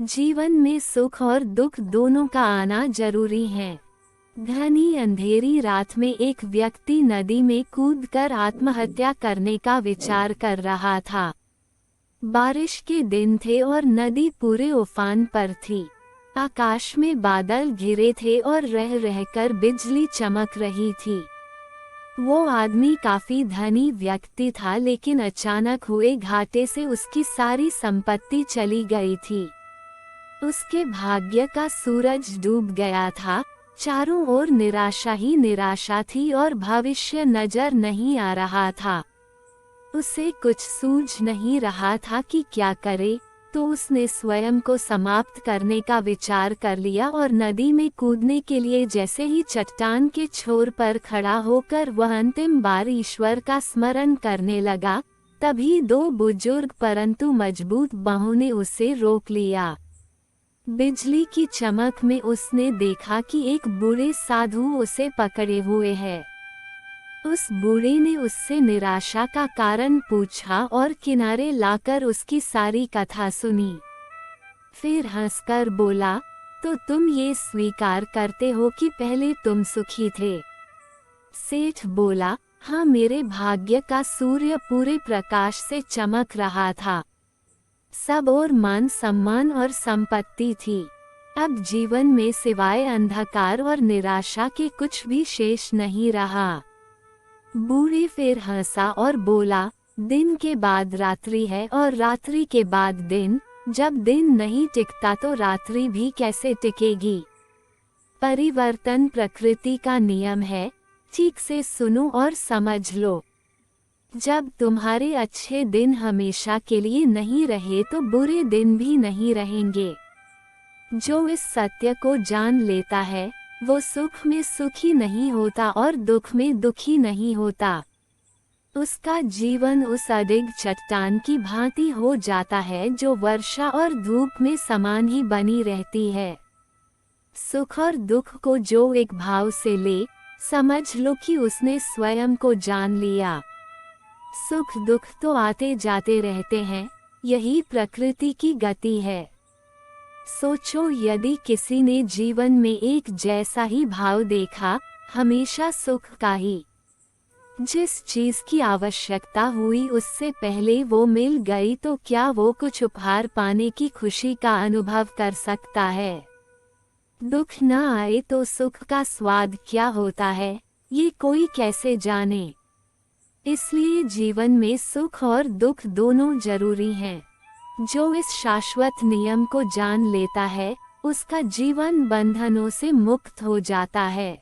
जीवन में सुख और दुख दोनों का आना जरूरी है। घनी अंधेरी रात में एक व्यक्ति नदी में कूदकर आत्महत्या करने का विचार कर रहा था। बारिश के दिन थे और नदी पूरे उफान पर थी। आकाश में बादल घिरे थे और रह रहकर बिजली चमक रही थी। वो आदमी काफी धनी व्यक्ति था, लेकिन अचानक हुए घाटे से उसकी सारी संपत्ति चली गई थी। उसके भाग्य का सूरज डूब गया था। चारों ओर निराशा ही निराशा थी और भविष्य नजर नहीं आ रहा था। उसे कुछ सूझ नहीं रहा था कि क्या करे, तो उसने स्वयं को समाप्त करने का विचार कर लिया और नदी में कूदने के लिए जैसे ही चट्टान के छोर पर खड़ा होकर वह अंतिम बार ईश्वर का स्मरण करने लगा, तभी दो बुजुर्ग परंतु मजबूत बाहों ने उसे रोक लिया। बिजली की चमक में उसने देखा कि एक बूढ़े साधु उसे पकड़े हुए है। उस बूढ़े ने उससे निराशा का कारण पूछा और किनारे लाकर उसकी सारी कथा सुनी। फिर हंसकर बोला, तो तुम ये स्वीकार करते हो कि पहले तुम सुखी थे? सेठ बोला, हाँ, मेरे भाग्य का सूर्य पूरे प्रकाश से चमक रहा था। सब और मान सम्मान और संपत्ति थी। अब जीवन में सिवाय अंधकार और निराशा के कुछ भी शेष नहीं रहा। बूढ़े फिर हंसा और बोला, दिन के बाद रात्रि है और रात्रि के बाद दिन। जब दिन नहीं टिकता तो रात्रि भी कैसे टिकेगी? परिवर्तन प्रकृति का नियम है, ठीक से सुनो और समझ लो। जब तुम्हारे अच्छे दिन हमेशा के लिए नहीं रहे तो बुरे दिन भी नहीं रहेंगे। जो इस सत्य को जान लेता है वो सुख में सुखी नहीं होता और दुख में दुखी नहीं होता। उसका जीवन उस अडिग चट्टान की भांति हो जाता है जो वर्षा और धूप में समान ही बनी रहती है। सुख और दुख को जो एक भाव से ले, समझ लो कि उसने स्वयं को जान लिया। सुख दुख तो आते जाते रहते हैं, यही प्रकृति की गति है। सोचो, यदि किसी ने जीवन में एक जैसा ही भाव देखा, हमेशा सुख का ही, जिस चीज की आवश्यकता हुई उससे पहले वो मिल गई, तो क्या वो कुछ उपहार पाने की खुशी का अनुभव कर सकता है? दुख न आए तो सुख का स्वाद क्या होता है, ये कोई कैसे जाने? इसलिए जीवन में सुख और दुख दोनों जरूरी हैं। जो इस शाश्वत नियम को जान लेता है, उसका जीवन बंधनों से मुक्त हो जाता है।